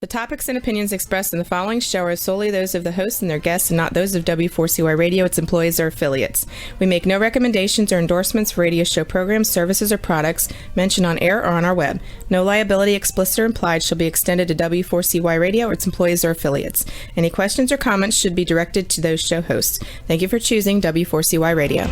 The topics and opinions expressed in the following show are solely those of the host and their guests and not those of W4CY Radio, its employees, or affiliates. We make no recommendations or endorsements for radio show programs, services, or products mentioned on air or on our web. No liability, explicit or implied, shall be extended to W4CY Radio or its employees or affiliates. Any questions or comments should be directed to those show hosts. Thank you for choosing W4CY Radio.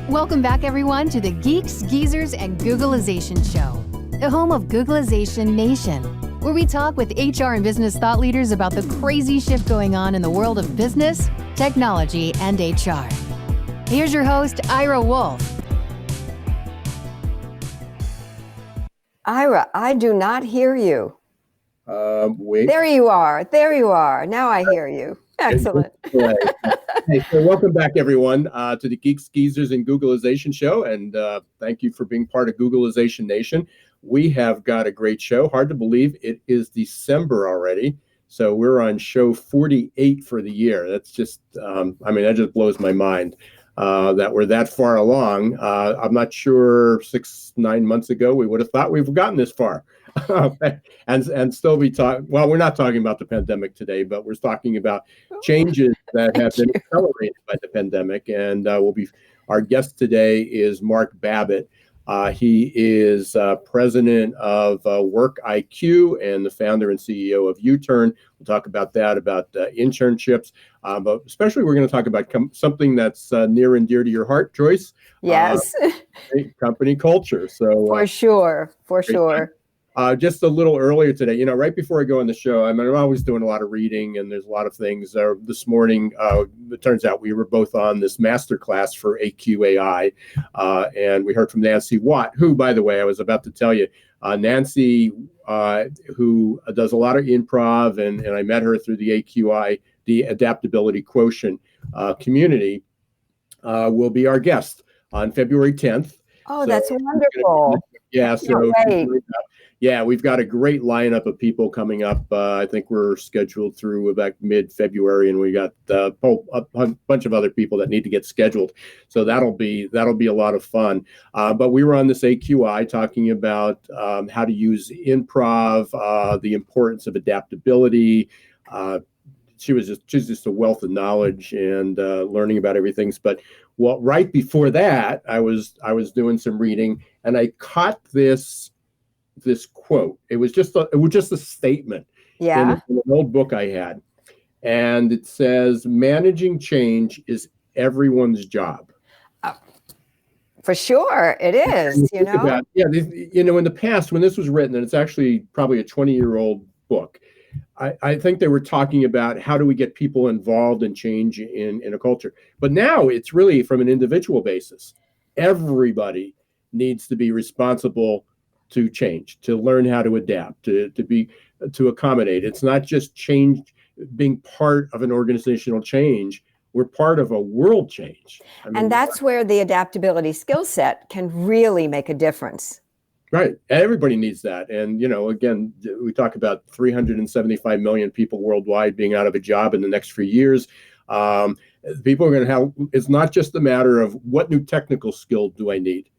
Welcome back, everyone, to the Geeks, Geezers, and Googlization Show, the home of Googlization Nation, where we talk with HR and business thought leaders about the crazy shift going on in the world of business, technology, and HR. Here's your host, Ira Wolf. Ira, I do not hear you. Wait. There you are. There you are. Now I hear you. Excellent. Hey, so welcome back, everyone, to the Geeks, Geezers, and Googlization Show. And thank you for being part of Googlization Nation. We have got a great show. Hard to believe it is December already. So we're on show 48 for the year. That's just, that just blows my mind that we're that far along. I'm not sure 6-9 months ago we would have thought we've gotten this far. and still be talking. Well, we're not talking about the pandemic today, but we're talking about changes that have been accelerated by the pandemic. And our guest today is Mark Babbitt. He is president of WorqIQ and the founder and CEO of YouTern. We'll talk about that, about internships, but especially we're going to talk about something that's near and dear to your heart, Joyce. Yes. Company culture. So for sure. Just a little earlier today, right before I go on the show, I'm always doing a lot of reading and there's a lot of things. This morning, it turns out we were both on this masterclass for AQAI, and we heard from Nancy Watt, who, by the way, I was about to tell you, Nancy, who does a lot of improv, and I met her through the AQI, the Adaptability Quotient community, will be our guest on February 10th. Oh, so that's wonderful. Yeah, so we've got a great lineup of people coming up. I think we're scheduled through about mid-February, and we got a bunch of other people that need to get scheduled. So that'll be a lot of fun. But we were on this AQI talking about how to use improv, the importance of adaptability. She's just a wealth of knowledge and learning about everything. But right before that, I was doing some reading, and I caught this quote. It was just a statement in an old book I had, and it says, "Managing change is everyone's job." For sure, it is. In the past when this was written, and it's actually probably a 20-year-old book. I think they were talking about how do we get people involved in change in a culture. But now it's really from an individual basis. Everybody needs to be responsible to change, to learn how to adapt, to accommodate. It's not just change, being part of an organizational change. We're part of a world change. And that's where the adaptability skill set can really make a difference. Right. Everybody needs that. And, again, we talk about 375 million people worldwide being out of a job in the next few years. People are going to have, it's not just a matter of what new technical skill do I need.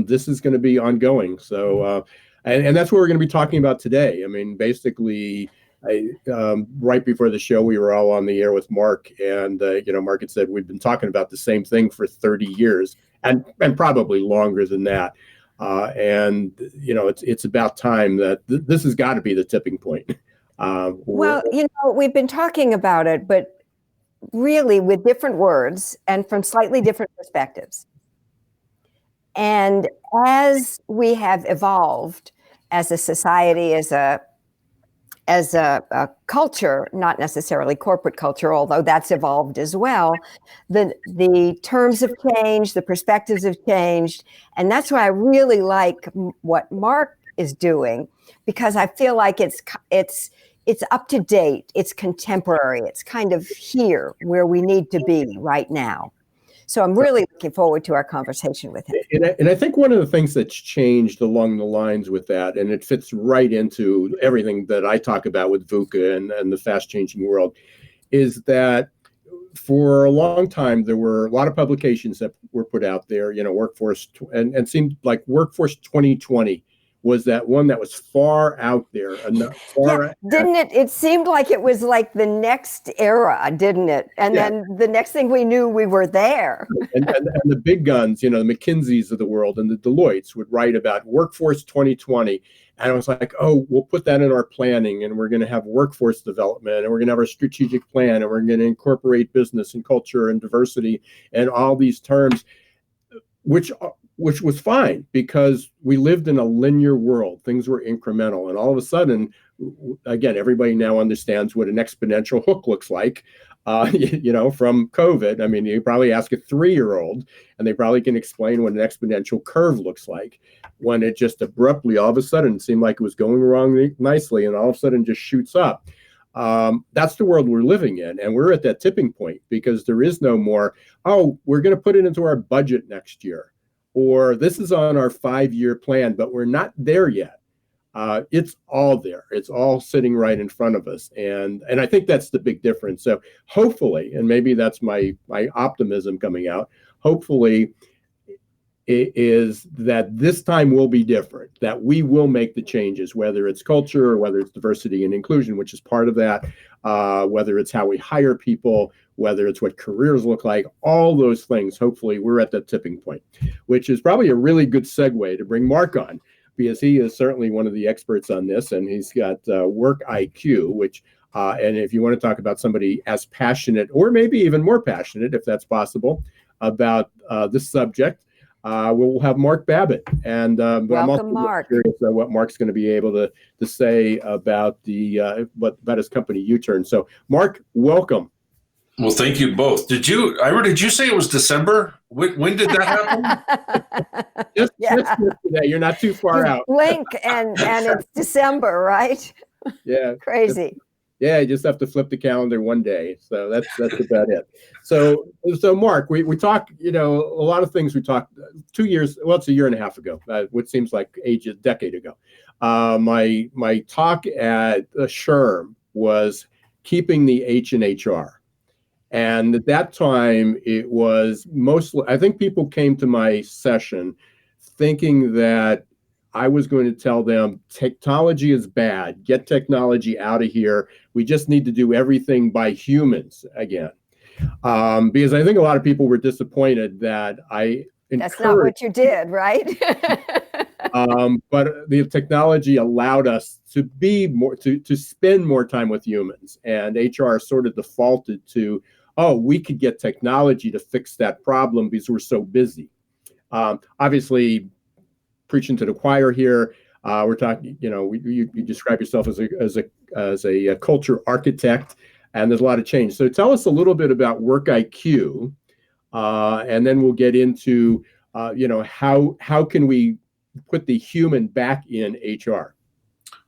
This is going to be ongoing. So, and that's what we're going to be talking about today. I mean, basically, right before the show, we were all on the air with Mark, and, Mark had said, we've been talking about the same thing for 30 years and probably longer than that. It's about time that this has got to be the tipping point. We've been talking about it, but really with different words and from slightly different perspectives. And as we have evolved as a society, as a culture, not necessarily corporate culture, although that's evolved as well, the terms have changed, the perspectives have changed. And that's why I really like what Mark is doing, because I feel like it's up to date, it's contemporary, it's kind of here where we need to be right now. So I'm really looking forward to our conversation with him. And I think one of the things that's changed along the lines with that, and it fits right into everything that I talk about with VUCA and the fast changing world, is that for a long time, there were a lot of publications that were put out there, workforce, and seemed like Workforce 2020 was that one that was far out there. Didn't it? It seemed like it was like the next era, didn't it? And then the next thing we knew, we were there. and the big guns, the McKinseys of the world and the Deloittes would write about Workforce 2020. And I was like, oh, we'll put that in our planning, and we're going to have workforce development, and we're going to have our strategic plan, and we're going to incorporate business and culture and diversity and all these terms, which was fine because we lived in a linear world. Things were incremental. And all of a sudden, again, everybody now understands what an exponential hook looks like, from COVID. I mean, you probably ask a 3-year-old and they probably can explain what an exponential curve looks like, when it just abruptly, all of a sudden, seemed like it was going wrong nicely and all of a sudden just shoots up. That's the world we're living in. And we're at that tipping point because there is no more, we're going to put it into our budget next year, or this is on our 5-year plan, but we're not there yet. It's all there. It's all sitting right in front of us. And I think that's the big difference. So hopefully, and maybe that's my optimism coming out, hopefully it is that this time will be different, that we will make the changes, whether it's culture or whether it's diversity and inclusion, which is part of that, whether it's how we hire people, whether it's what careers look like, all those things. Hopefully we're at that tipping point, which is probably a really good segue to bring Mark on, because he is certainly one of the experts on this, and he's got WorqIQ, which, and if you want to talk about somebody as passionate, or maybe even more passionate, if that's possible, about this subject, we'll have Mark Babbitt. And but welcome, I'm also Mark. curious what Mark's going to be able to say about about his company YouTern. So, Mark, welcome. Well, thank you both. Did you say it was December? When did that happen? just today. You're not too far out. Blink and it's December, right? Yeah. Crazy. You just have to flip the calendar one day. So that's about it. So Mark, we talked, a lot of things we talked 2 years, well, it's a year and a half ago, which seems like a decade ago. My talk at SHRM was keeping the H in HR. And at that time, it was mostly, I think people came to my session thinking that I was going to tell them technology is bad, get technology out of here. We just need to do everything by humans again. Because I think a lot of people were disappointed that that's not what you did, right? But the technology allowed us to be more, to spend more time with humans, and HR sort of defaulted to, we could get technology to fix that problem because we're so busy. Obviously, preaching to the choir here. We're talking, you describe yourself as a culture architect, and there's a lot of change. So tell us a little bit about WorqIQ, and then we'll get into, how can we put the human back in HR?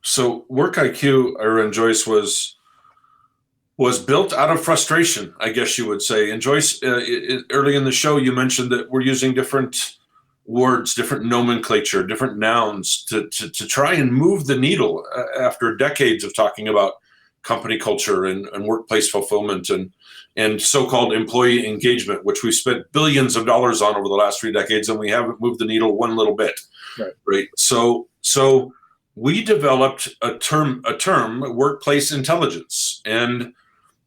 So WorqIQ, Ira and Joyce, was built out of frustration, I guess you would say. And Joyce, early in the show, you mentioned that we're using different words, different nomenclature, different nouns to try and move the needle after decades of talking about company culture and workplace fulfillment and so-called employee engagement, which we spent billions of dollars on over the last 3 decades, and we haven't moved the needle one little bit. Right. So we developed a term, workplace intelligence, and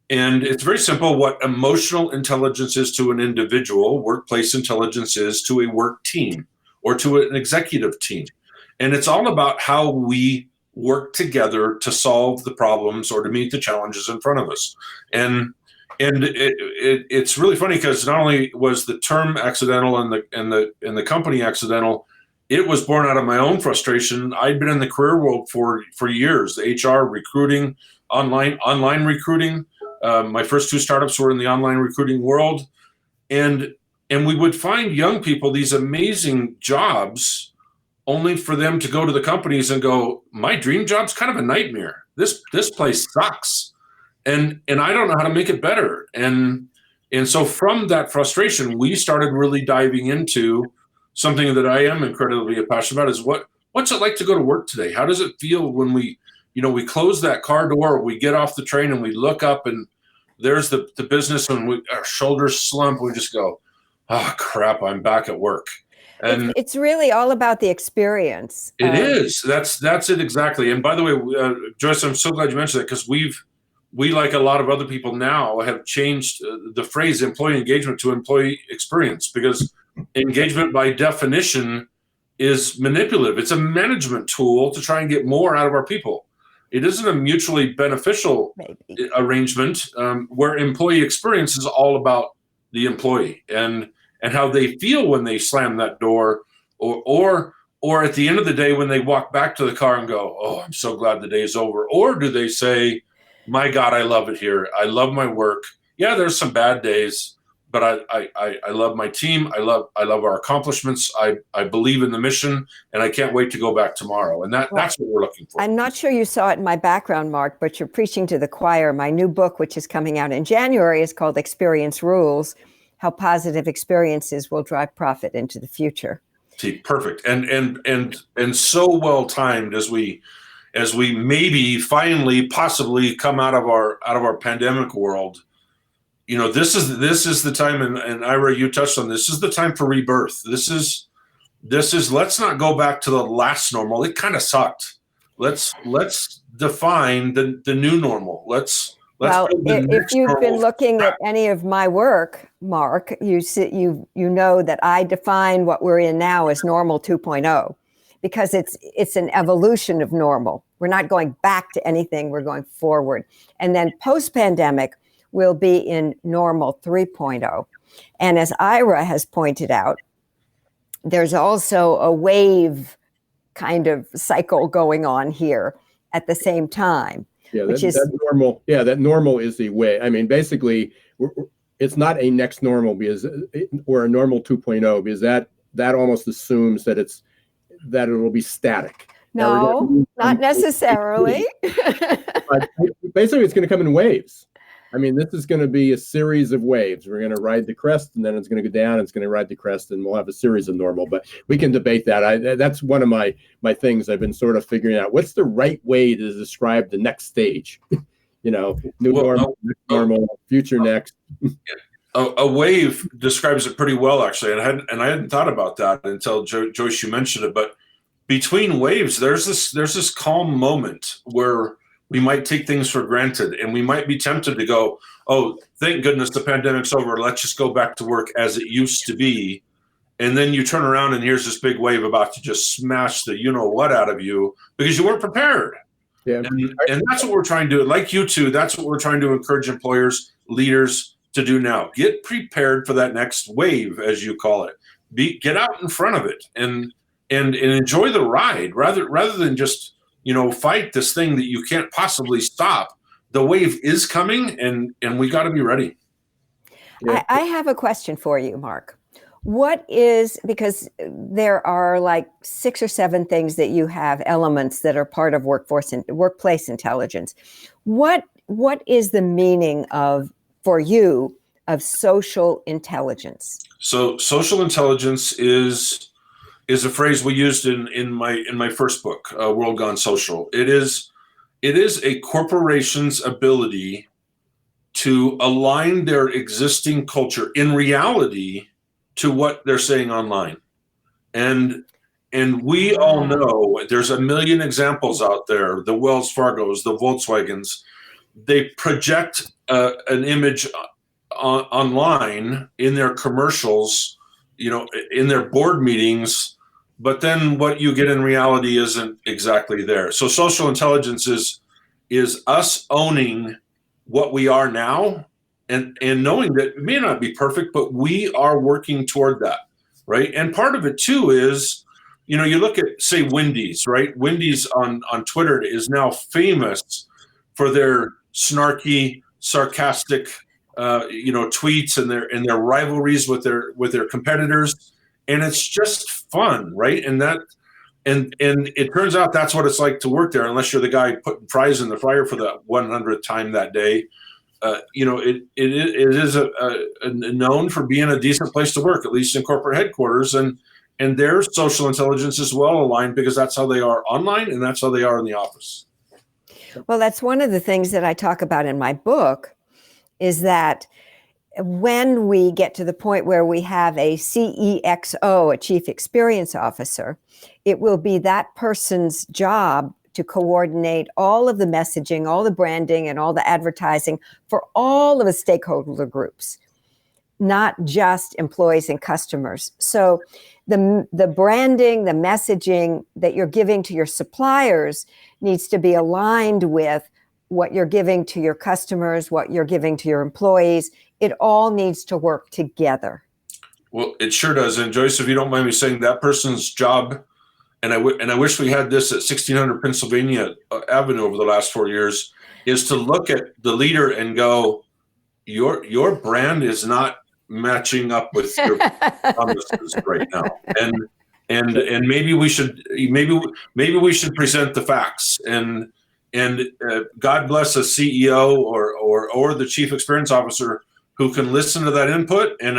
it's very simple. What emotional intelligence is to an individual, workplace intelligence is to a work team or to an executive team. And it's all about how we work together to solve the problems or to meet the challenges in front of us. And it's really funny because not only was the term accidental and the company accidental, it was born out of my own frustration. I'd been in the career world for years, HR, recruiting, online recruiting. My first 2 startups were in the online recruiting world. And we would find young people these amazing jobs only for them to go to the companies and go, my dream job's kind of a nightmare. This place sucks. And I don't know how to make it better. And so from that frustration, we started really diving into something that I am incredibly passionate about is what's it like to go to work today? How does it feel when we close that car door, we get off the train and we look up and there's the business, and our shoulders slump. We just go, oh crap, I'm back at work. And it's really all about the experience. It is. That's it exactly. And by the way, Joyce, I'm so glad you mentioned that, because we, like a lot of other people now, have changed the phrase employee engagement to employee experience, because engagement by definition is manipulative. It's a management tool to try and get more out of our people. It isn't a mutually beneficial arrangement where employee experience is all about the employee and how they feel when they slam that door, or at the end of the day when they walk back to the car and go, oh, I'm so glad the day is over. Or do they say, my God, I love it here. I love my work. Yeah, there's some bad days, but I love my team. I love our accomplishments. I believe in the mission, and I can't wait to go back tomorrow. And that's what we're looking for. I'm not sure you saw it in my background, Mark, but you're preaching to the choir. My new book, which is coming out in January, is called Experience Rules: How Positive Experiences Will Drive Profit into the Future. See, perfect. And so well timed as we maybe finally possibly come out of our pandemic world. You know, this is the time, and Ira, you touched on this is the time for rebirth. This is let's not go back to the last normal. It kind of sucked. Let's define the new normal. Well, if you've been looking at any of my work, Mark, you know that I define what we're in now as normal 2.0, because it's an evolution of normal. We're not going back to anything. We're going forward. And then post-pandemic, we'll be in normal 3.0. And as Ira has pointed out, there's also a wave kind of cycle going on here at the same time. Yeah, that normal. Yeah, that normal is the way. I mean, basically, it's not a next normal or a normal 2.0, because that almost assumes that it'll be static. No, not necessarily. But basically, it's going to come in waves. I mean, this is going to be a series of waves. We're going to ride the crest, and then it's going to go down. It's going to ride the crest, and we'll have a series of normal. But we can debate that. That's one of my things I've been sort of figuring out. What's the right way to describe the next stage? You know, normal, future next. A wave describes it pretty well, actually, and I hadn't thought about that until Joyce, you mentioned it. But between waves, there's this calm moment where we might take things for granted, and we might be tempted to go, oh, thank goodness the pandemic's over. Let's just go back to work as it used to be. And then you turn around and here's this big wave about to just smash the you-know-what out of you because you weren't prepared. Yeah. And that's what we're trying to do. Like you two, that's what we're trying to encourage employers, leaders to do now. Get prepared for that next wave, as you call it. Get out in front of it and enjoy the ride rather than just fight this thing that you can't possibly stop. The wave is coming, and we got to be ready. Yeah. I have a question for you, Mark. Because there are like 6 or 7 things that you have, elements that are part of workplace intelligence. What is the meaning for you of social intelligence? So social intelligence is a phrase we used in my first book, World Gone Social. It is a corporation's ability to align their existing culture in reality to what they're saying online. And we all know there's a million examples out there, the Wells Fargos, the Volkswagens, they project an image online in their commercials, in their board meetings, but then what you get in reality isn't exactly there. So social intelligence is us owning what we are now and knowing that it may not be perfect, but we are working toward that, right? And part of it too is, you look at, say, Wendy's, right? Wendy's on Twitter is now famous for their snarky, sarcastic, tweets and their rivalries with their competitors. And it's just fun, right? And it turns out that's what it's like to work there, unless you're the guy putting fries in the fryer for the 100th time that day. It is known for being a decent place to work, at least in corporate headquarters, and their social intelligence is well aligned because that's how they are online and that's how they are in the office. Well, that's one of the things that I talk about in my book is that when we get to the point where we have a CEXO, a Chief Experience Officer, it will be that person's job to coordinate all of the messaging, all the branding, and all the advertising for all of the stakeholder groups, not just employees and customers. So the branding, the messaging that you're giving to your suppliers needs to be aligned with what you're giving to your customers, what you're giving to your employees. It all needs to work together. Well, it sure does. And Joyce, if you don't mind me saying, that person's job, and I wish we had this at 1600 Pennsylvania Avenue over the last 4 years, is to look at the leader and go, your brand is not matching up with your promises right now. And maybe we should present the facts, and God bless a CEO or the Chief Experience Officer who can listen to that input and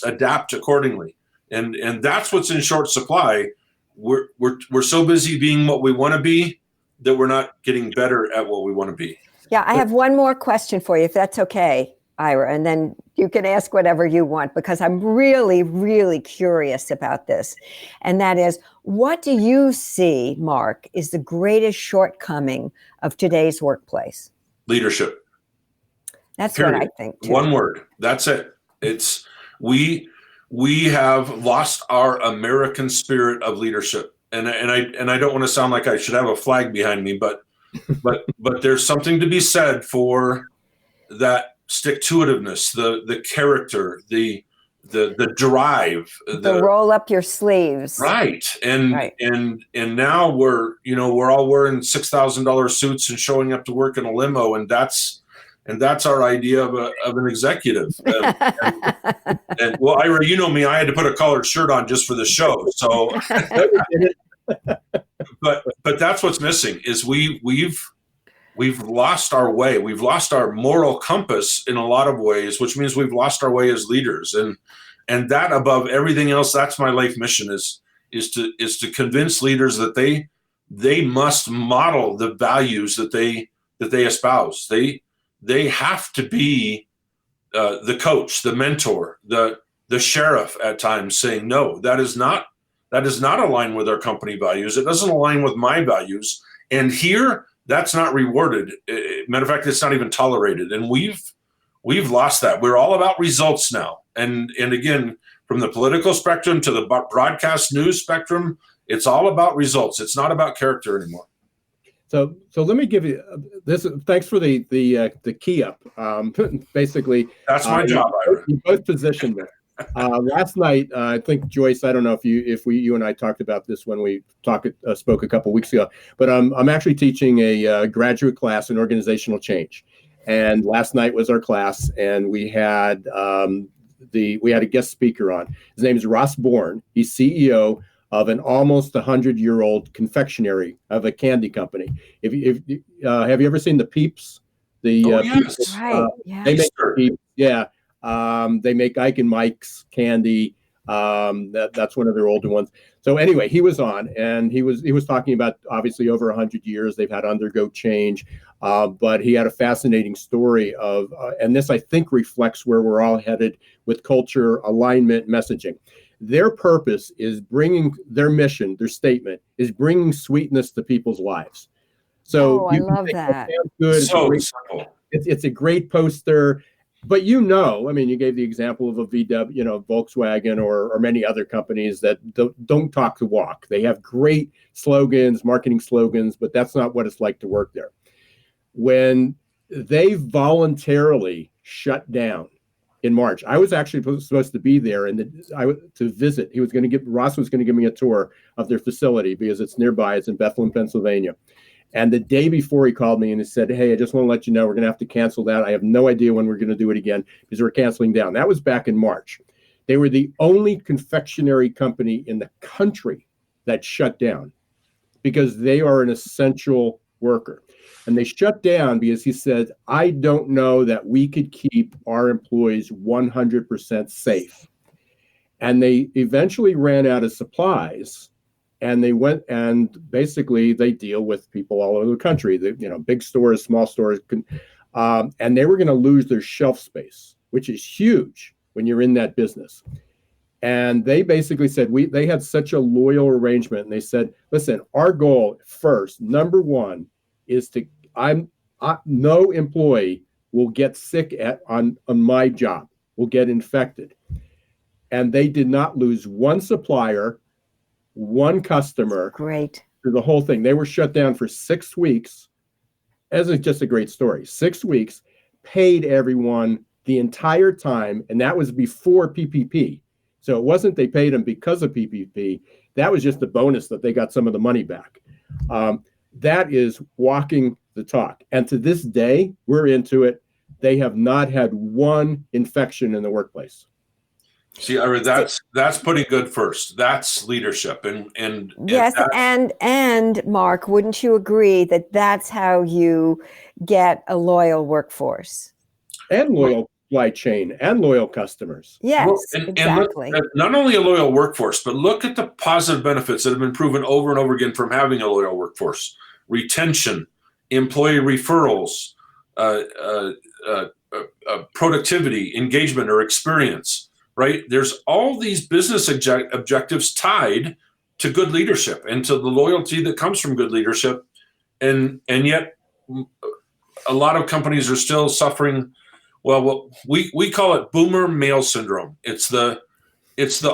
adapt accordingly. And that's what's in short supply. We're so busy being what we want to be that we're not getting better at what we want to be. Yeah, I have one more question for you, if that's okay, Ira, and then you can ask whatever you want, because I'm really, really curious about this. And that is, what do you see, Mark, is the greatest shortcoming of today's workplace? Leadership. That's Period. what I think too. One word. That's it. It's we have lost our American spirit of leadership. And I don't want to sound like I should have a flag behind me, but there's something to be said for that stick-to-itiveness, the character, the drive, the roll up your sleeves. Right. And now we're all wearing $6,000 suits and showing up to work in a limo, and that's our idea of an executive. And well, Ira, you know me, I had to put a collared shirt on just for the show. So, but that's what's missing is we've lost our way. We've lost our moral compass in a lot of ways, which means we've lost our way as leaders. And that, above everything else, that's my life mission is to convince leaders that they must model the values that they espouse. They have to be the coach, the mentor, the sheriff at times, saying, no, that is not aligned with our company values. It doesn't align with my values. And here, that's not rewarded. Matter of fact, it's not even tolerated. And we've lost that. We're all about results now. And again, from the political spectrum to the broadcast news spectrum, it's all about results. It's not about character anymore. So let me give you this. Thanks for the key up. Basically, that's my job. You both positioned there. Last night, I think Joyce, I don't know if you and I talked about this when we spoke a couple weeks ago, but I'm actually teaching a graduate class in organizational change, and last night was our class, and we had a guest speaker on. His name is Ross Bourne. He's CEO of an almost 100-year-old confectionery of a candy company. Have you ever seen the Peeps? Yes. Peeps, right. Yeah. They make Peeps. Yeah. They make Ike and Mike's candy. That's one of their older ones. So anyway, he was on, and he was talking about, obviously, over 100 years they've had to undergo change, but he had a fascinating story of, and this I think reflects where we're all headed with culture, alignment, messaging. Their purpose is their mission, their statement is bringing sweetness to people's lives. So I love that. Good. So simple. It's a great poster. But you gave the example of a VW, Volkswagen or many other companies that don't talk the walk. They have great slogans, marketing slogans, but that's not what it's like to work there. When they voluntarily shut down in March, I was actually supposed to be there to visit. Ross was going to give me a tour of their facility because it's nearby. It's in Bethlehem, Pennsylvania. And the day before, he called me and he said, hey, I just want to let you know we're going to have to cancel that. I have no idea when we're going to do it again because we're canceling down. That was back in March. They were the only confectionery company in the country that shut down because they are an essential worker. And they shut down because he said, I don't know that we could keep our employees 100% safe. And they eventually ran out of supplies. And they went and basically they deal with people all over the country, big stores, small stores. And they were going to lose their shelf space, which is huge when you're in that business. And they basically said, they had such a loyal arrangement. And they said, listen, our goal first, number one, is no employee will get sick on my job, will get infected. And they did not lose one supplier, one customer. Great. Through the whole thing. They were shut down for 6 weeks. As is just a great story. 6 weeks, paid everyone the entire time. And that was before PPP. So it wasn't they paid them because of PPP. That was just a bonus that they got some of the money back. That is walking the talk. And to this day, we're into it. They have not had one infection in the workplace. See, Ira, that's putting good first. That's leadership. And yes, and Mark, wouldn't you agree that that's how you get a loyal workforce? And loyal supply chain and loyal customers. Yes, exactly. And not only a loyal workforce, but look at the positive benefits that have been proven over and over again from having a loyal workforce. Retention, employee referrals, productivity, engagement, or experience, right? There's all these business objectives tied to good leadership and to the loyalty that comes from good leadership. And yet a lot of companies are still suffering. Well, we call it boomer male syndrome. It's the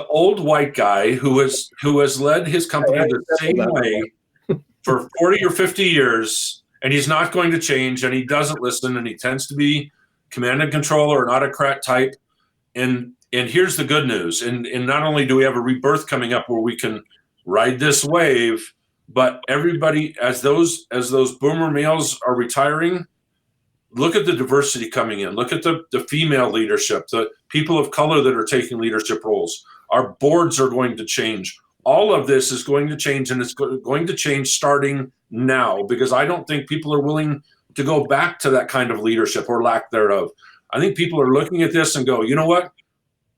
old white guy who has led his company the same way for 40 or 50 years, and he's not going to change, and he doesn't listen, and he tends to be command and control or an autocrat type. And here's the good news. And not only do we have a rebirth coming up where we can ride this wave, but everybody, as those boomer males are retiring, look at the diversity coming in. Look at the female leadership, the people of color that are taking leadership roles. Our boards are going to change. All of this is going to change, and it's going to change starting now, because I don't think people are willing to go back to that kind of leadership or lack thereof. I think people are looking at this and go, you know what?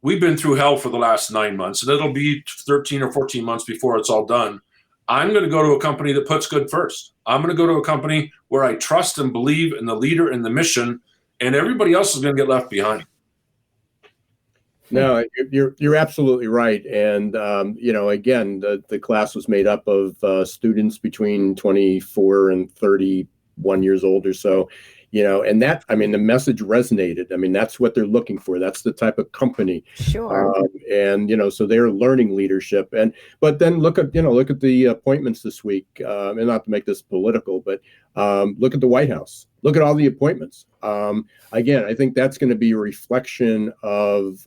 We've been through hell for the last 9 months, and it'll be 13 or 14 months before it's all done. I'm going to go to a company that puts good first. I'm going to go to a company where I trust and believe in the leader and the mission, and everybody else is going to get left behind. No, you're absolutely right. And, again, the class was made up of students between 24 and 31 years old or so. And that, the message resonated. That's what they're looking for. That's the type of company. Sure. So they're learning leadership. But then look at the appointments this week. And not to make this political, but look at the White House. Look at all the appointments. Again, I think that's going to be a reflection of,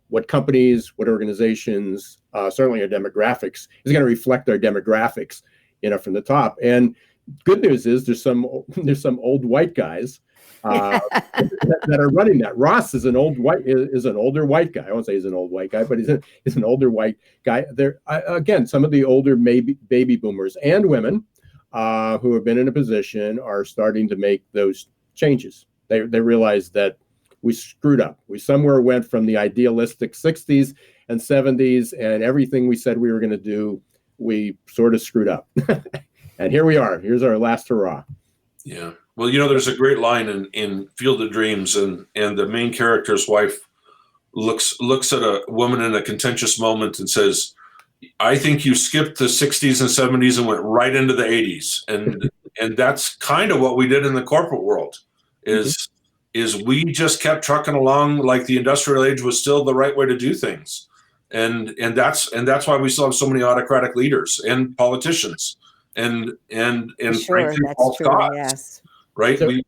what companies, what organizations, certainly our demographics is going to reflect our demographics, from the top. And good news is there's some old white guys that are running that. Ross is an older white guy. I won't say he's an old white guy, but he's an older white guy. There again, some of the older baby boomers and women who have been in a position are starting to make those changes. They realize that we screwed up. We somewhere went from the idealistic 60s and 70s, and everything we said we were going to do, we sort of screwed up. And here we are. Here's our last hurrah. Yeah. Well, there's a great line in Field of Dreams, and the main character's wife looks at a woman in a contentious moment and says, I think you skipped the 60s and 70s and went right into the 80s. And that's kind of what we did in the corporate world is we just kept trucking along like the industrial age was still the right way to do things. And that's why we still have so many autocratic leaders and politicians. And sure, frankly, that's false true, gods, yes. right? So, we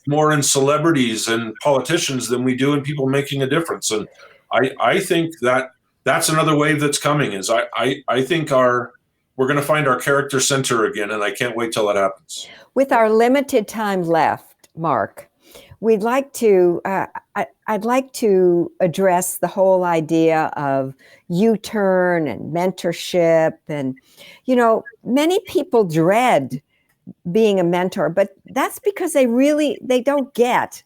more in celebrities and politicians than we do in people making a difference. And I think that's another wave that's coming. Is I think we're going to find our character center again, and I can't wait till it happens. With our limited time left, Mark, we'd like to. I'd like to address the whole idea of YouTern and mentorship, and many people dread being a mentor, but that's because they don't get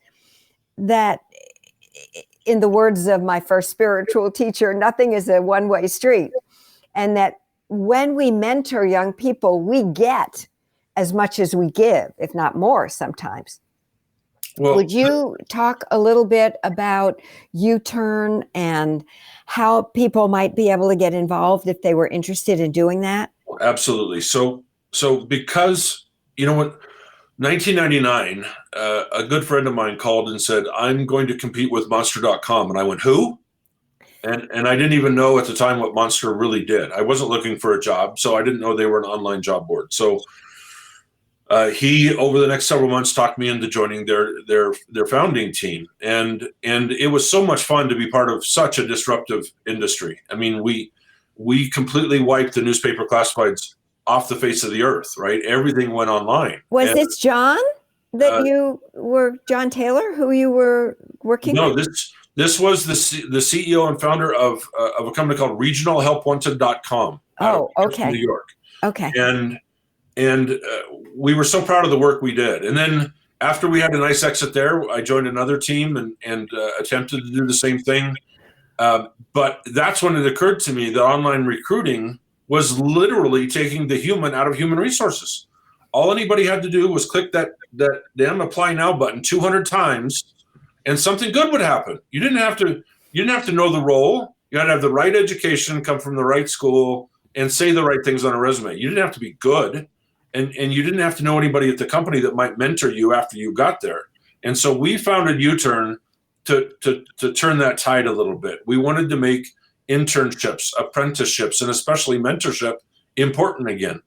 that. In the words of my first spiritual teacher, nothing is a one-way street, and that when we mentor young people, we get as much as we give, if not more sometimes. Well, Would you talk a little bit about YouTern and how people might be able to get involved if they were interested in doing that? absolutely. So because, you know what, 1999, a good friend of mine called and said, I'm going to compete with Monster.com. And I went, who? And I didn't even know at the time what Monster really did. I wasn't looking for a job, so I didn't know they were an online job board. So he, over the next several months, talked me into joining their founding team, and it was so much fun to be part of such a disruptive industry. I mean, we completely wiped the newspaper classifieds off the face of the earth, right? Everything went online. Was this John that you were, John Taylor, who you were working with? No, this was the CEO and founder of a company called RegionalHelpWanted.com. Oh, okay. New York. Okay. And we were so proud of the work we did. And then after we had a nice exit there, I joined another team and attempted to do the same thing. But that's when it occurred to me that online recruiting was literally taking the human out of human resources. All anybody had to do was click that damn apply now button 200 times, and something good would happen. You didn't have to know the role. You had to have the right education, come from the right school, and say the right things on a resume. You didn't have to be good, and you didn't have to know anybody at the company that might mentor you after you got there. And so we founded YouTern to turn that tide a little bit. We wanted to make internships, apprenticeships, and especially mentorship important again.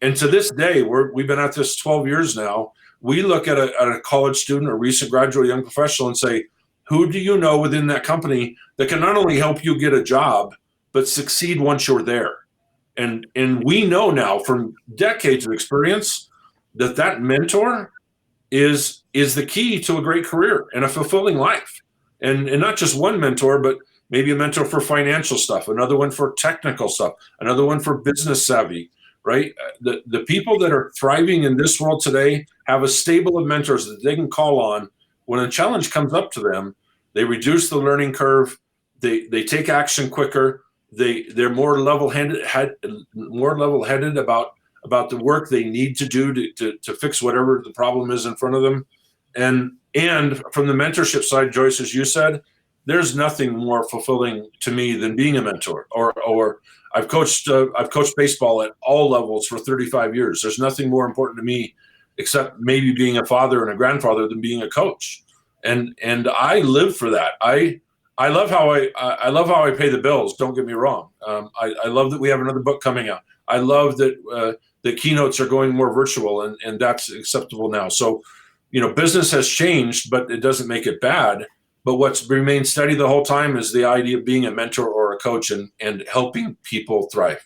And to this day, we've been at this 12 years now. We look at a college student, a recent graduate, young professional, and say, who do you know within that company that can not only help you get a job, but succeed once you're there? And we know now from decades of experience that mentor is the key to a great career and a fulfilling life. And not just one mentor, but maybe a mentor for financial stuff, another one for technical stuff, another one for business savvy, right? The people that are thriving in this world today have a stable of mentors that they can call on when a challenge comes up to them. They reduce the learning curve. They take action quicker. They're more level-headed about the work they need to do to fix whatever the problem is in front of them. And from the mentorship side, Joyce, as you said, there's nothing more fulfilling to me than being a mentor. Or I've coached baseball at all levels for 35 years. There's nothing more important to me except maybe being a father and a grandfather than being a coach. And I live for that. I love how I pay the bills. Don't get me wrong. I love that we have another book coming out. I love that the keynotes are going more virtual, and that's acceptable now. So, business has changed, but it doesn't make it bad. But what's remained steady the whole time is the idea of being a mentor or a coach and helping people thrive.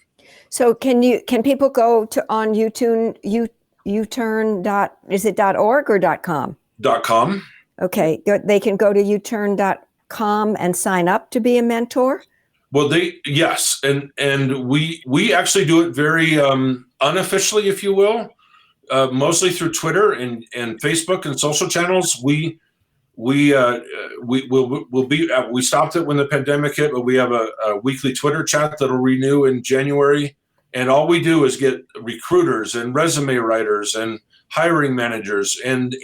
So can people go on YouTern, is it .org or .com? .com. Okay, they can go to YouTern.com and sign up to be a mentor? Well, yes, and we actually do it very unofficially, if you will, mostly through Twitter and Facebook and social channels. We stopped it when the pandemic hit, but we have a weekly Twitter chat that'll renew in January, and all we do is get recruiters and resume writers and hiring managers and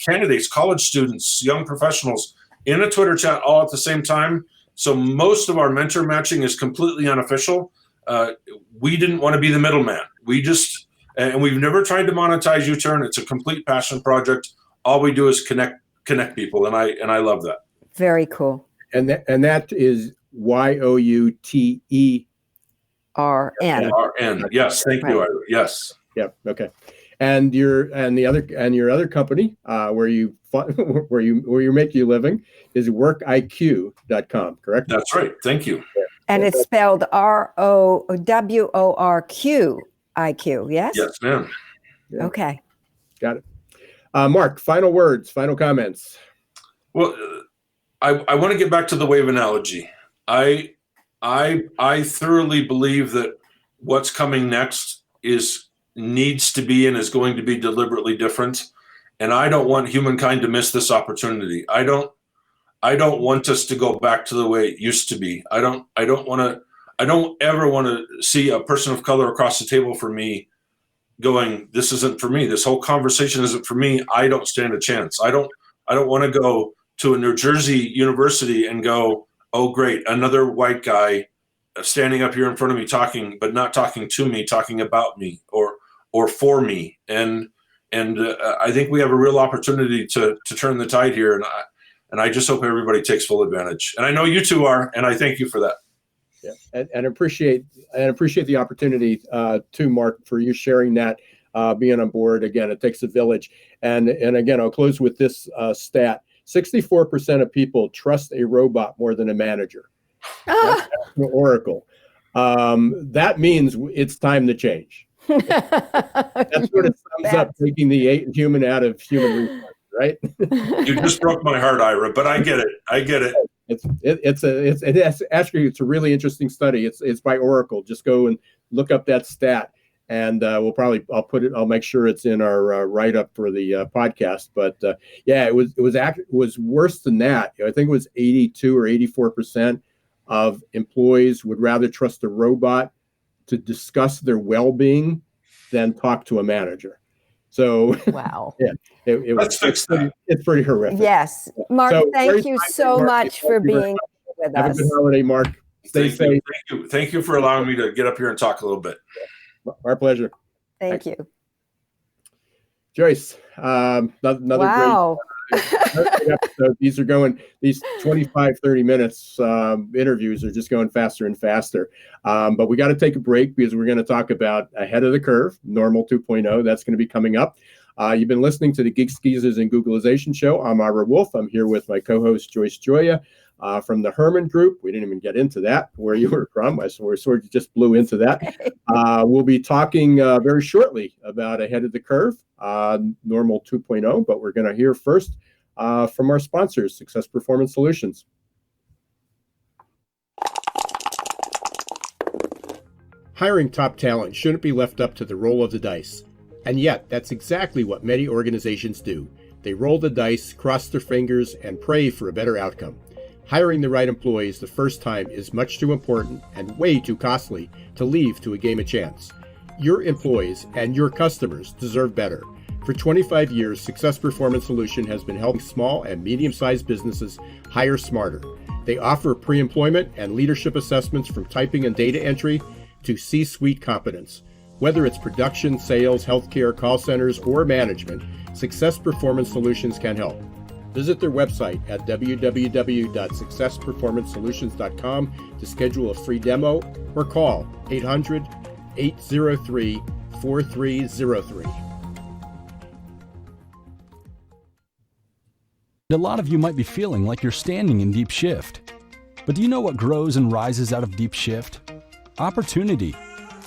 candidates, college students, young professionals in a Twitter chat all at the same time. So most of our mentor matching is completely unofficial. We didn't want to be the middleman. And we've never tried to monetize YouTern. It's a complete passion project. All we do is connect people, and I love that. Very cool. And that is YOUTERN. RN. Yes, thank you. Ira. Yes. Yep. Okay. And your other company where you make your living is WorqIQ.com, correct? That's right. Thank you. And it's spelled ROWORQIQ. Yes. Yes, ma'am. Yeah. Okay. Got it. Mark, final words, final comments. Well, I want to get back to the wave analogy. I thoroughly believe that what's coming next needs to be and is going to be deliberately different. And I don't want humankind to miss this opportunity. I don't want us to go back to the way it used to be. I don't ever want to see a person of color across the table from me going, this isn't for me. This whole conversation isn't for me. I don't stand a chance. I don't want to go to a New Jersey university and go, oh, great, another white guy standing up here in front of me talking, but not talking to me, talking about me or for me. And I think we have a real opportunity to turn the tide here. And I just hope everybody takes full advantage. And I know you two are, and I thank you for that. Yeah, and appreciate the opportunity too, Mark, for you sharing that, being on board. Again, it takes a village. And again, I'll close with this stat. 64% of people trust a robot more than a manager. That's Oracle. That means it's time to change. That sort of sums up taking the human out of human resources, right? You just broke my heart, Ira, but I get it. It's a really interesting study. It's by Oracle. Just go and look up that stat, and I'll make sure it's in our write up for the podcast. But it was worse than that. I think it was 82 or 84% of employees would rather trust a robot to discuss their well-being than talk to a manager. So wow, it's pretty horrific. Yes, Mark, thank you so much for being with us. Have a good holiday, Mark. Stay safe. Thank you for allowing me to get up here and talk a little bit. Our pleasure. Thank you, Joyce. Another great episode. These 25, 30 minutes interviews are just going faster and faster. But we got to take a break because we're going to talk about Ahead of the Curve, Normal 2.0. That's going to be coming up. You've been listening to the Geeks, Geezers, and Googlization show. I'm Ira Wolf. I'm here with my co-host, Joyce Joya, from the Herman Group. We didn't even get into that, where you were from. I sort of just blew into that. We'll be talking very shortly about Ahead of the Curve, Normal 2.0, but we're going to hear first from our sponsors, Success Performance Solutions. Hiring top talent shouldn't be left up to the roll of the dice. And yet, that's exactly what many organizations do. They roll the dice, cross their fingers, and pray for a better outcome. Hiring the right employees the first time is much too important and way too costly to leave to a game of chance. Your employees and your customers deserve better. For 25 years, Success Performance Solution has been helping small and medium-sized businesses hire smarter. They offer pre-employment and leadership assessments from typing and data entry to C-suite competence. Whether it's production, sales, healthcare, call centers, or management, Success Performance Solutions can help. Visit their website at www.successperformancesolutions.com to schedule a free demo or call 800-803-4303. A lot of you might be feeling like you're standing in deep shift. But do you know what grows and rises out of deep shift? Opportunity.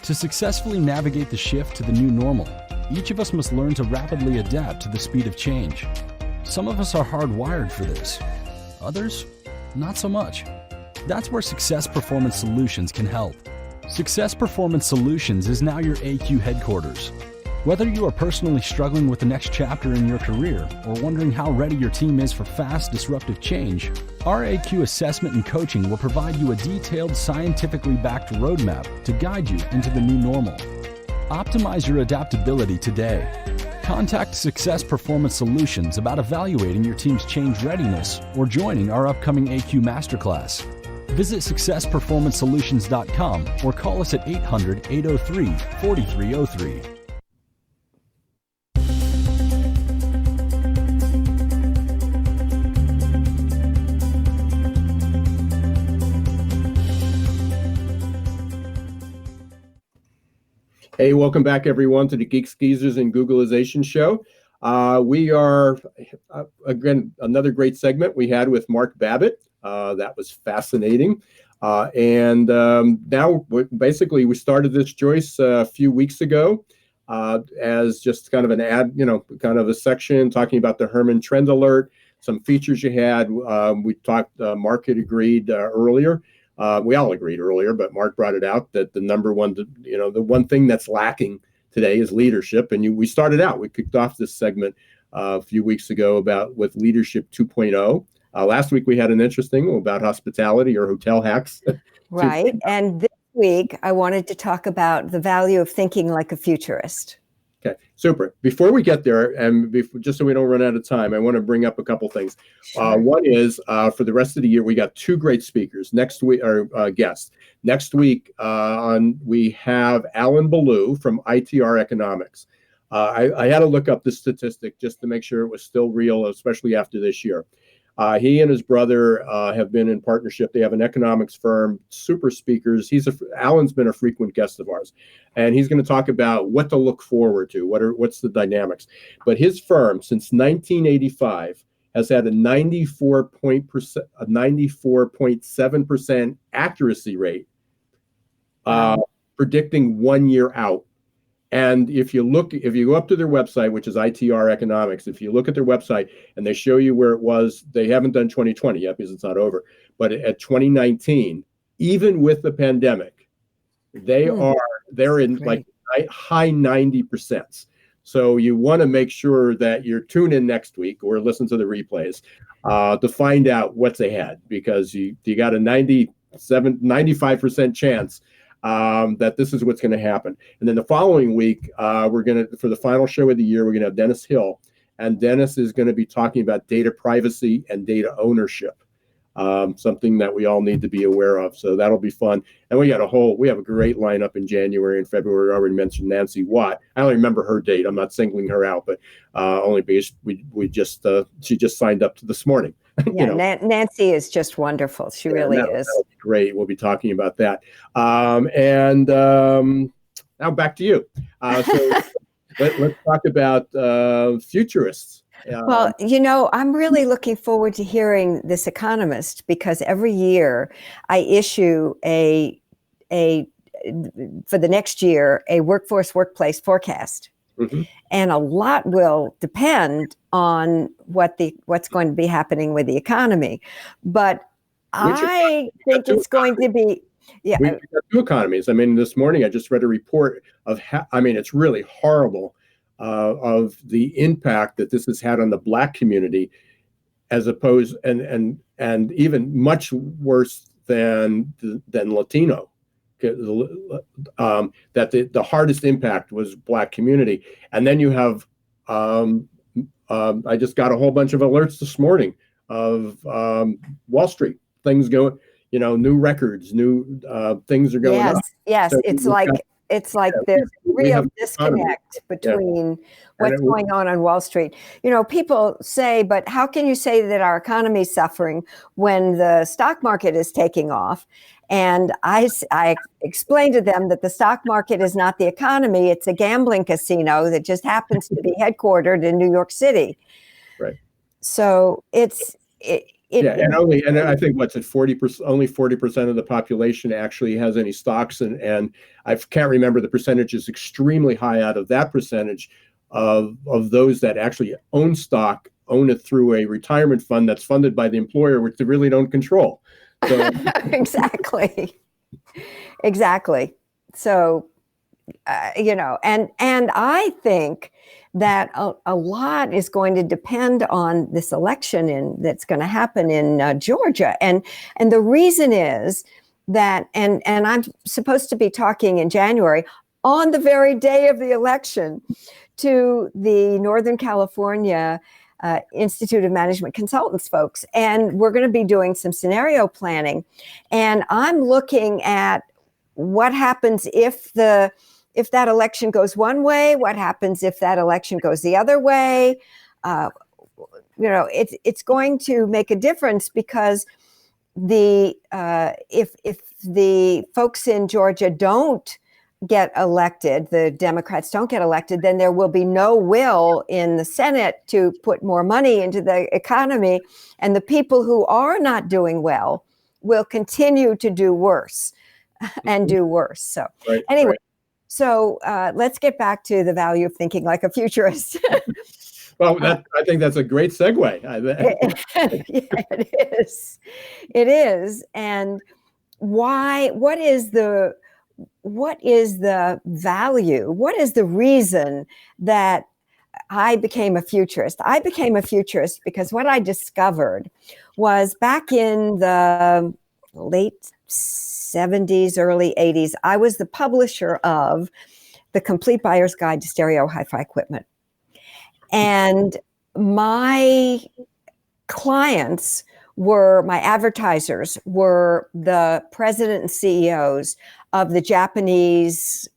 To successfully navigate the shift to the new normal, each of us must learn to rapidly adapt to the speed of change. Some of us are hardwired for this. Others, not so much. That's where Success Performance Solutions can help. Success Performance Solutions is now your AQ headquarters. Whether you are personally struggling with the next chapter in your career or wondering how ready your team is for fast, disruptive change, our AQ assessment and coaching will provide you a detailed, scientifically backed roadmap to guide you into the new normal. Optimize your adaptability today. Contact Success Performance Solutions about evaluating your team's change readiness or joining our upcoming AQ Masterclass. Visit successperformancesolutions.com or call us at 800-803-4303. Hey, welcome back, everyone, to the Geeks, Geezers, and Googlization show. We are, again, another great segment we had with Mark Babbitt. That was fascinating. And now, basically, we started this, Joyce, a few weeks ago as just kind of an ad, kind of a section talking about the Herman Trend Alert, some features you had. We talked, Mark had agreed earlier. We all agreed earlier, but Mark brought it out that the number one, the one thing that's lacking today is leadership. And we started out, we kicked off this segment a few weeks ago with Leadership 2.0. Last week, we had an interesting about hospitality or hotel hacks. Right. And this week, I wanted to talk about the value of thinking like a futurist. Okay, super. Before we get there, and just so we don't run out of time, I want to bring up a couple things. Sure. One is for the rest of the year, we got 2 great speakers next week, or guests. Next week, we have Alan Ballou from ITR Economics. I had to look up the statistic just to make sure it was still real, especially after this year. He and his brother have been in partnership. They have an economics firm, super speakers. Alan's been a frequent guest of ours, and he's going to talk about what to look forward to. What's the dynamics? But his firm, since 1985, has had a 94.7% accuracy rate, predicting 1 year out. And if you go up to their website, which is ITR Economics, if you look at their website and they show you where it was, they haven't done 2020 yet because it's not over. But at 2019, even with the pandemic, they're in like high 90%. So you want to make sure that you tune in next week or listen to the replays to find out what's ahead, because you got a 95% chance that this is what's going to happen. And then the following week, for the final show of the year, we're going to have Dennis Hill, and Dennis is going to be talking about data privacy and data ownership, something that we all need to be aware of. So that'll be fun. And we have a great lineup in January and February. I already mentioned Nancy Watt. I only remember her date. I'm not singling her out, but only because she just signed up to this morning. Yeah, Nancy is just wonderful. She really is. That'll be great. We'll be talking about that. And now back to you. So let's talk about futurists. Well, I'm really looking forward to hearing this economist, because every year I issue for the next year, a workplace forecast. Mm-hmm. And a lot will depend on what's going to be happening with the economy. But I think it's going to be, We've got 2 economies. I mean, this morning I just read a report of it's really horrible of the impact that this has had on the Black community, as opposed and even much worse than Latino. That the hardest impact was Black community. And then you have I just got a whole bunch of alerts this morning of Wall Street, things going, new records, new things are going up. Yes, so it's like there's real disconnect between what's going on Wall Street. People say, but how can you say that our economy is suffering when the stock market is taking off? And I explained to them that the stock market is not the economy. It's a gambling casino that just happens to be headquartered in New York City. Right. So and I think what's at 40%, only 40% of the population actually has any stocks. And I can't remember the percentage is extremely high out of that percentage of those that actually own stock, own it through a retirement fund that's funded by the employer, which they really don't control. So, Exactly. So, and I think that a lot is going to depend on this election that's going to happen in Georgia. And the reason is that, and I'm supposed to be talking in January on the very day of the election to the Northern California Institute of Management Consultants folks. And we're going to be doing some scenario planning. And I'm looking at what happens if that election goes one way, what happens if that election goes the other way. It's going to make a difference, because if the folks in Georgia don't get elected, the Democrats don't get elected, then there will be no will in the Senate to put more money into the economy. And the people who are not doing well will continue to do worse and do worse. So anyway, so let's get back to the value of thinking like a futurist. Well, I think that's a great segue. Yeah, it is. It is. And what is the value? What is the reason that I became a futurist? I became a futurist because what I discovered was back in the late 70s, early 80s, I was the publisher of The Complete Buyer's Guide to Stereo Hi-Fi Equipment. And my clients my advertisers were the president and CEOs of the Japanese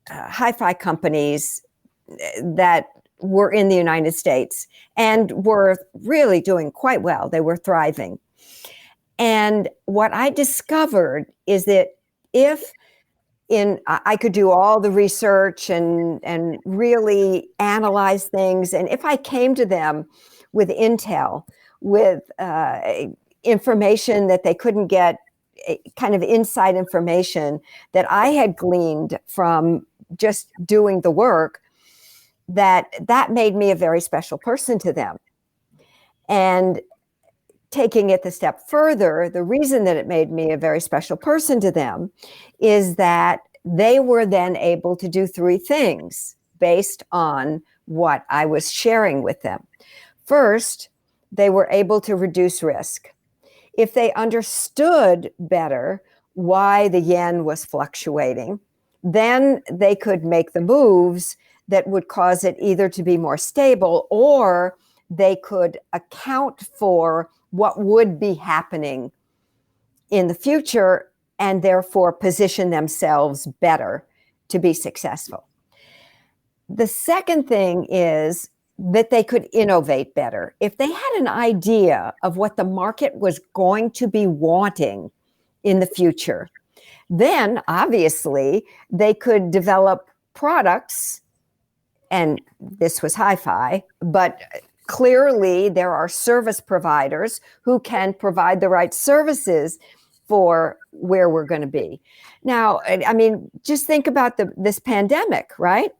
hi-fi companies that were in the United States and were really doing quite well. They were thriving. And what I discovered is that I could do all the research and really analyze things. And if I came to them with intel, with information that they couldn't get, kind of inside information that I had gleaned from just doing the work, that made me a very special person to them. And taking it the step further, the reason that it made me a very special person to them is that they were then able to do three things based on what I was sharing with them. First, they were able to reduce risk. If they understood better why the yen was fluctuating, then they could make the moves that would cause it either to be more stable, or they could account for what would be happening in the future and therefore position themselves better to be successful. The second thing is that they could innovate better. If they had an idea of what the market was going to be wanting in the future, then obviously they could develop products, and this was hi-fi, but clearly there are service providers who can provide the right services for where we're going to be. Now, I mean, just think about this pandemic, right?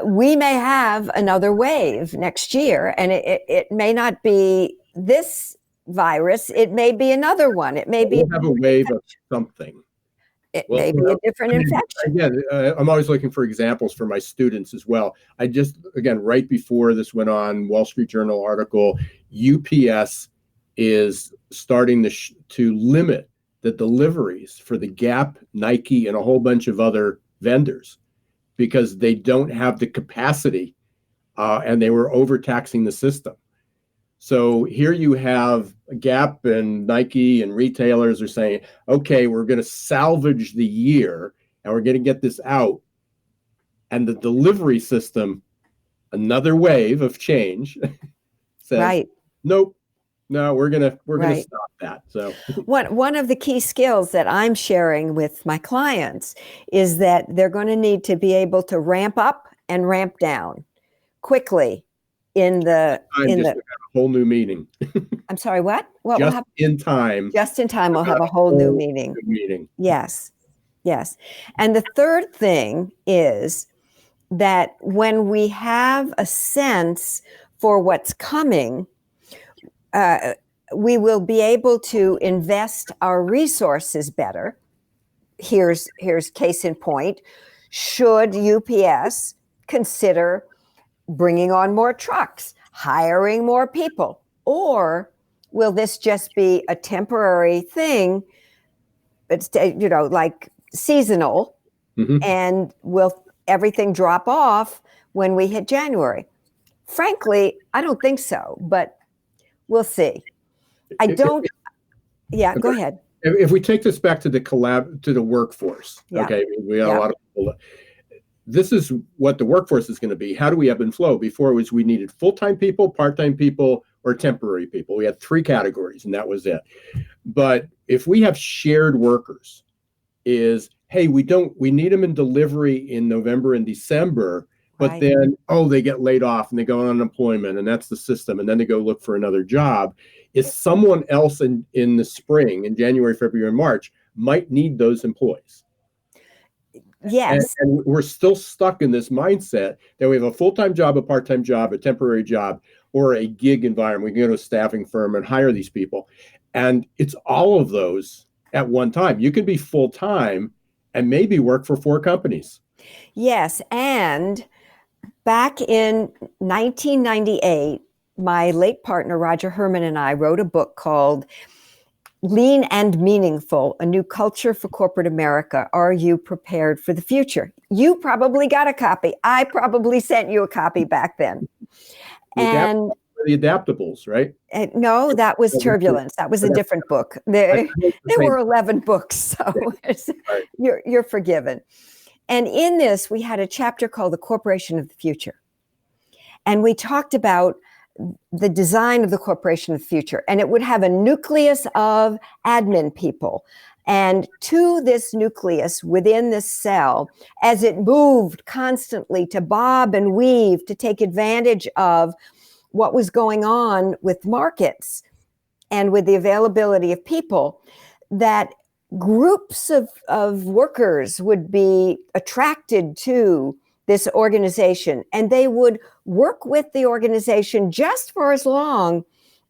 We may have another wave next year, and it may not be this virus. It may be another one. It may be have a wave of something. It may be a different infection. Again, I'm always looking for examples for my students as well. Right before this went on, Wall Street Journal article, UPS is starting to limit the deliveries for the Gap, Nike, and a whole bunch of other vendors because they don't have the capacity and they were overtaxing the system. So here you have Gap and Nike and retailers are saying, okay, we're going to salvage the year and we're going to get this out. And the delivery system, another wave of change, says, right. Nope, no, we're going to stop that. So one of the key skills that I'm sharing with my clients is that they're going to need to be able to ramp up and ramp down quickly in the whole new meeting. I'm sorry, what? What just will happen? In time. Just in time, we'll have a whole new meeting. Yes. And the third thing is that when we have a sense for what's coming, we will be able to invest our resources better. Here's case in point. Should UPS consider bringing on more trucks, hiring more people, or will this just be a temporary thing? It's like seasonal, and will everything drop off when we hit January? Frankly, I don't think so, but we'll see. Go ahead. If we take this back to the workforce, okay, we got a lot of people. This is what the workforce is going to be. How do we ebb and flow? Before it was we needed full-time people, part-time people, or temporary people. We had three categories, and that was it. But if we have shared workers, we need them in delivery in November and December, but then, they get laid off and they go on unemployment, and that's the system, and then they go look for another job. Is someone else in the spring, in January, February, and March, might need those employees. Yes. And we're still stuck in this mindset that we have a full-time job, a part-time job, a temporary job, or a gig environment. We can go to a staffing firm and hire these people. And it's all of those at one time. You can be full-time and maybe work for 4 companies. Yes. And back in 1998, my late partner, Roger Herman, and I wrote a book called Lean and Meaningful, a new culture for corporate America. Are you prepared for the future? You probably got a copy. I probably sent you a copy back then. And the Adaptables, right? no, that was Turbulence. That was a different book. There were 11 books, so Right. you're forgiven. And in this, we had a chapter called The Corporation of the Future. And we talked about the design of the corporation of the future. And it would have a nucleus of admin people. And to this nucleus within this cell, as it moved constantly to bob and weave to take advantage of what was going on with markets and with the availability of people, that groups of workers would be attracted to this organization, and they would work with the organization just for as long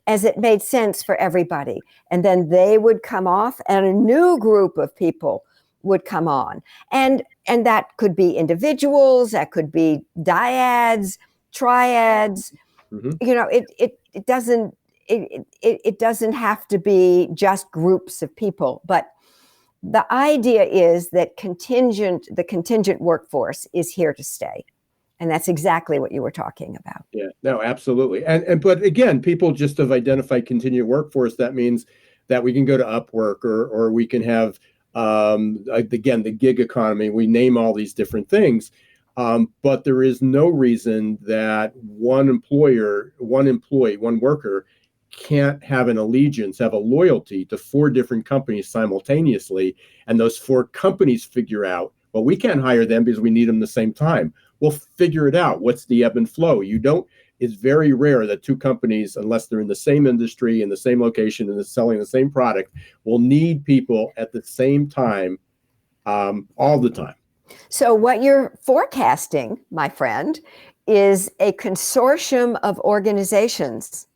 as it made sense for everybody. And then they would come off and a new group of people would come on. And that could be individuals, that could be dyads, triads. Mm-hmm. You know, it doesn't have to be just groups of people, but the idea is that the contingent workforce is here to stay. And that's exactly what you were talking about. Yeah, no, absolutely. And but again, people just have identified contingent workforce. That means that we can go to Upwork or we can have, again, the gig economy. We name all these different things. But there is no reason that one employee, one worker can't have an allegiance, have a loyalty to 4 different companies simultaneously. And those 4 companies figure out, well, we can't hire them because we need them the same time. We'll figure it out. What's the ebb and flow? It's very rare that 2 companies, unless they're in the same industry, in the same location, and selling the same product, will need people at the same time, all the time. So what you're forecasting, my friend, is a consortium of organizations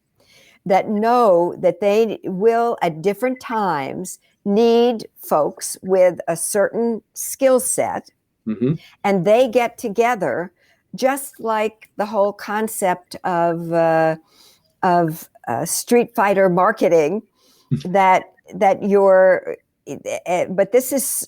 that know that they will at different times need folks with a certain skill set, Mm-hmm. and they get together, just like the whole concept of Street Fighter marketing. But this is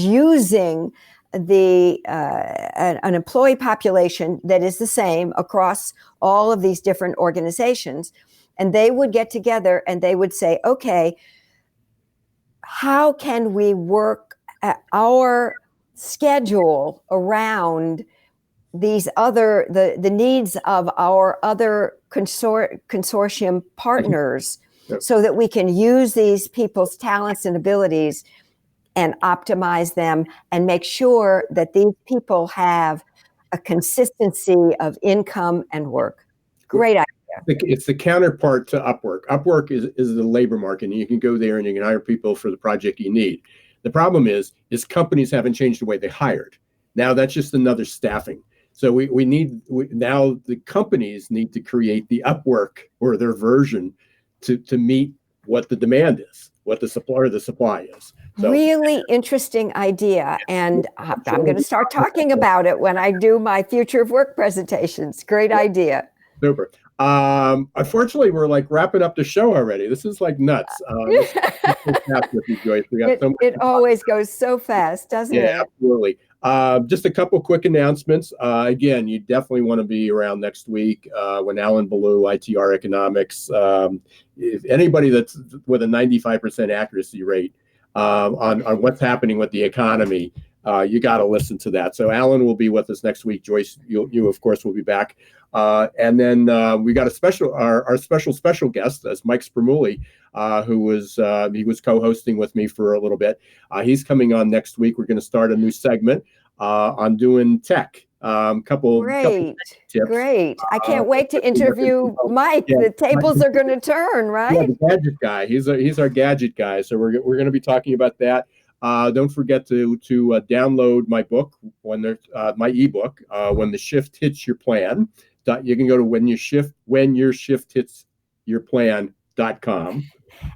using an employee population that is the same across all of these different organizations, and they would get together and they would say, okay, how can we work our schedule around these the needs of our other consortium partners, Yep. so that we can use these people's talents and abilities and optimize them and make sure that these people have a consistency of income and work. Great idea. It's the counterpart to Upwork. Upwork is the labor market, and you can go there and you can hire people for the project you need. The problem is companies haven't changed the way they hired. Now that's just another staffing. So now the companies need to create the Upwork or their version to meet what the demand is, what the supply is. So, really interesting idea. And I'm going to start talking about it when I do my Future of Work presentations. Great idea. Super. Unfortunately, we're like wrapping up the show already. This is like nuts. It always goes so fast, doesn't it? Yeah, absolutely. Just a couple quick announcements. Again, you definitely want to be around next week when Alan Ballou, ITR Economics, if anybody that's with a 95% accuracy rate on what's happening with the economy, you got to listen to that. So Alan will be with us next week. Joyce, you of course will be back. And then we got our special guest, that's Mike Spermuli, who was co-hosting with me for a little bit. He's coming on next week. We're going to start a new segment on doing tech. Couple tips. Great. I can't wait to interview Mike. Yeah, the tables are going to turn, right? Yeah, the gadget guy. He's our gadget guy. So we're going to be talking about that. Don't forget to download my book my ebook, When the Shift Hits Your Plan. You can go to whenyourshifthitsyourplan.com.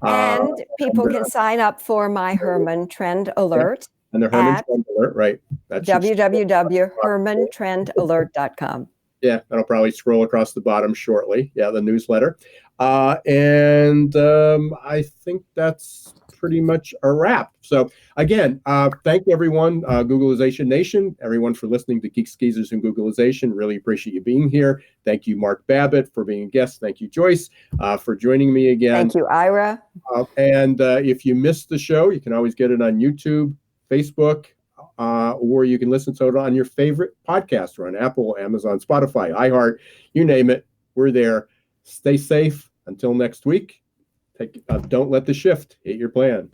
And people can sign up for my Herman Trend Alert. And the Herman Trend Alert, right? www.hermantrendelert.com. Yeah, that'll probably scroll across the bottom shortly. Yeah, the newsletter. And I think that's pretty much a wrap. So again, thank everyone, Googleization Nation, everyone for listening to Geeks, Geezers, and Googleization. Really appreciate you being here. Thank you, Mark Babbitt, for being a guest. Thank you, Joyce, for joining me again. Thank you, Ira. And if you missed the show, you can always get it on YouTube, Facebook, or you can listen to it on your favorite podcaster on Apple, Amazon, Spotify, iHeart, you name it. We're there. Stay safe. Until next week, don't let the shift hit your plan.